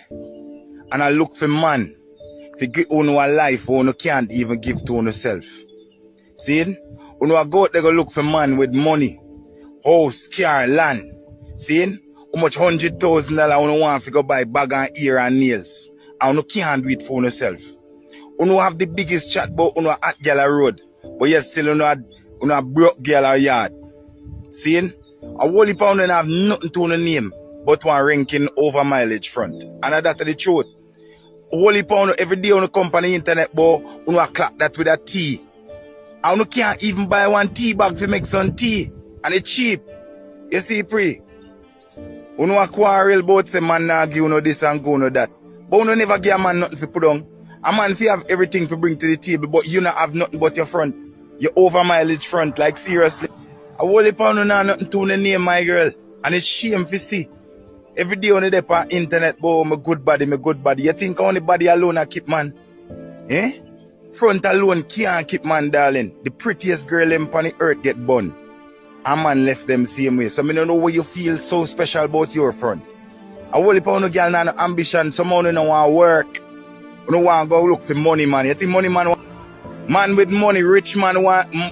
And I look for man to give you a life you can't even give to yourself. See? You I go out there go look for man with money, house, car, land. See? How much $100,000 you want to go buy bag and ear and nails. And you can't do it for yourself. You have the biggest chat about you hot girl road. But yet still you broke girl yard. See? A whole heap of have nothing to the name but one ranking over mileage front. And that's the truth. A whole heap of every day on the company internet, but you clap that with a tea. And you can't even buy one tea bag to make some tea. And it's cheap. You see, pre? You know a quarrel about say man nah give you this and go that. But you never give a man nothing to put on. A man fi have everything to bring to the table, but you not have nothing but your front. Your over mileage front, like seriously. A whole heap of nah nothing to the name, my girl. And it's shame to see. Every day on the internet, boy, my good body. You think only body alone I keep man? Eh? Front alone can't keep man, darling. The prettiest girl on the earth get bun. A man left them same way. So I don't know why you feel so special about your front. A whole heap of girl no ambition. Someone don't want to work. You don't want to go look for money, man. You think money man with money, rich man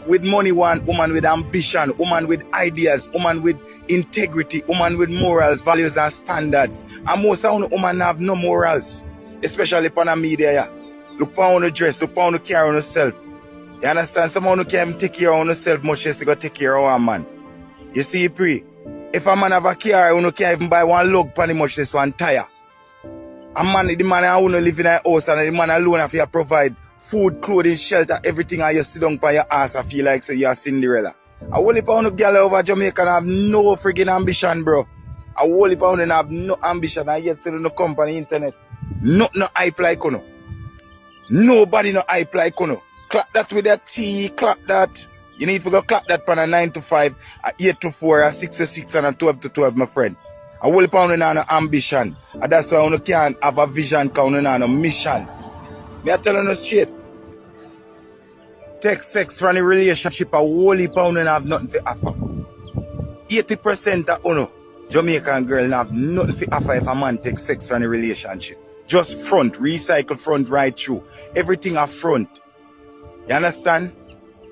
with money want woman with ambition, woman with ideas, woman with integrity, woman with morals, values and standards. And most of the women have no morals. Especially upon the media. Yeah. Look upon the dress, look upon the care on yourself. You understand? Someone who can take care of yourself much less go take care of a man. You see, pre? If a man have a car, you can't even buy one lug pan much less one tire. The man who live in a house and the man alone have to provide food, clothing, shelter, everything, and you sit down by your ass, I feel like so you're Cinderella. A whole heap of girl over Jamaica have no freaking ambition, bro. A whole heap of have no ambition, and yet still no company internet. No hype like you. Nobody no hype like you. Clap that with that T, clap that. You need to go clap that pan a 9 to 5, a 8 to 4, a 6 to 6, and a 12 to 12, my friend. A whole pound in no ambition. And that's why you can't have a vision, because you no mission. Me I telling you straight. Take sex from the relationship, a whole pound and have nothing to offer. 80% of Jamaican girl have nothing to offer if a man takes sex from the relationship. Just front, recycle front right through. Everything up front. You understand?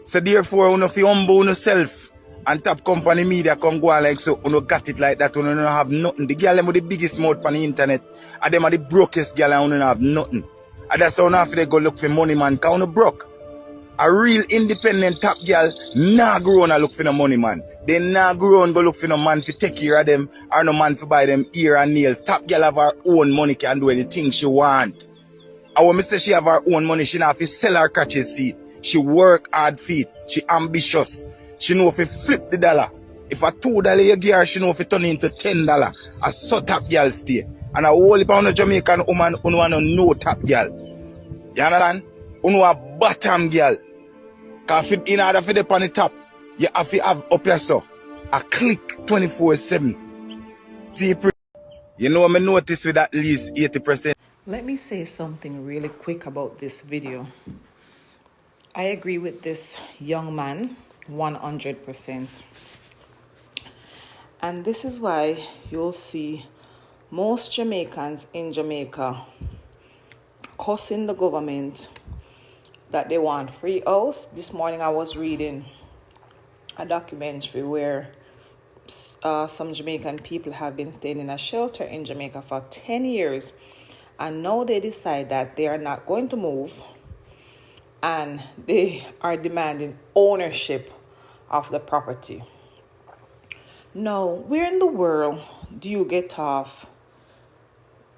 So therefore, you have to humble yourself. And top company media come go on like so, you got it like that, you don't have nothing. The girl them with the biggest mouth on the internet, and them are the brokest girl and you don't have nothing. And that's how you have to go look for money, man, because you broke. A real independent top girl nah grow on look for no money, man. They nah grow on go look for no man to take care of them, or no man to buy them ear and nails. Top girl have her own money, can do anything she want. And when I say she have her own money, she not have to sell her crutches seat. She work hard feet. She ambitious. She know if you flip the dollar. If a $2 you give her, she know if it turn into $10. A so top girl stay. And a whole heap of Jamaican woman who want to know top girl. You understand? Who know a bottom girl. Because in order for the on the top, you have to have up yourself a click 24/7. See, you know, I notice with at least 80%. Let me say something really quick about this video. I agree with this young man 100%. And this is why you'll see most Jamaicans in Jamaica cussing the government that they want free house. This morning I was reading a documentary where some Jamaican people have been staying in a shelter in Jamaica for 10 years. And now they decide that they are not going to move. And they are demanding ownership of the property. Now, where in the world do you get off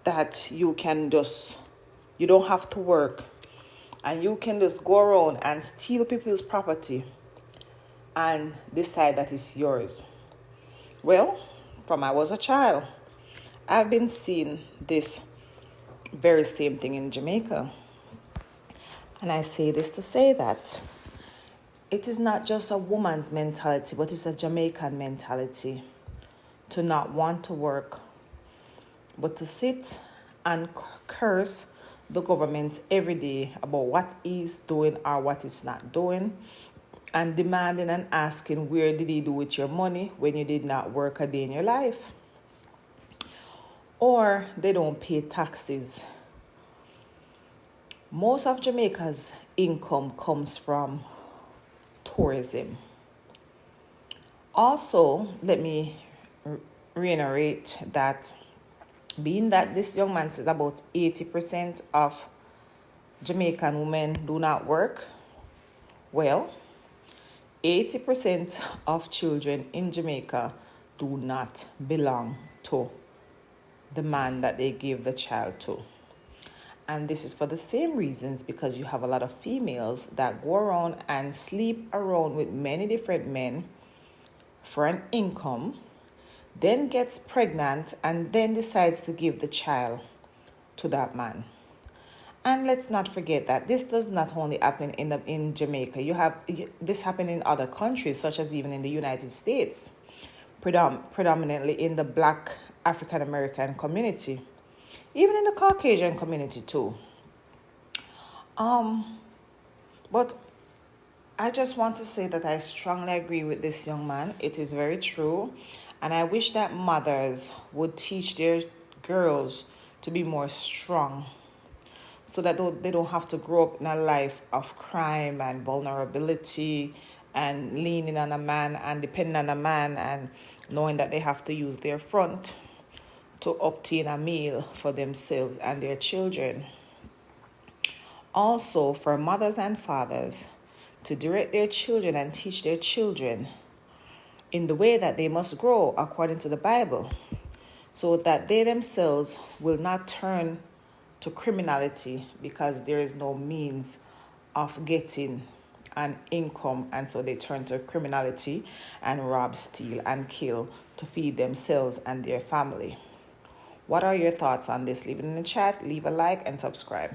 that you don't have to work and you can just go around and steal people's property and decide that it's yours? Well, from I was a child, I've been seeing this very same thing in Jamaica. And I say this to say that it is not just a woman's mentality, but it's a Jamaican mentality to not want to work, but to sit and curse the government every day about what he's doing or what it's not doing, and demanding and asking, where did he do with your money when you did not work a day in your life? or they don't pay taxes. Most of Jamaica's income comes from tourism. Also, let me reiterate that being that this young man says about 80% of Jamaican women do not work, well, 80% of children in Jamaica do not belong to the man that they give the child to. And this is for the same reasons, because you have a lot of females that go around and sleep around with many different men for an income, then gets pregnant and then decides to give the child to that man. And let's not forget that this does not only happen in Jamaica. You have this happen in other countries, such as even in the United States, predominantly in the Black African American community, even in the Caucasian community too. But I just want to say that I strongly agree with this young man. It is very true, and I wish that mothers would teach their girls to be more strong, so that they don't have to grow up in a life of crime and vulnerability and leaning on a man and depending on a man and knowing that they have to use their front to obtain a meal for themselves and their children. Also, for mothers and fathers to direct their children and teach their children in the way that they must grow according to the Bible, so that they themselves will not turn to criminality because there is no means of getting an income, and so they turn to criminality and rob, steal, and kill to feed themselves and their family. What are your thoughts on this? Leave it in the chat, leave a like, and subscribe.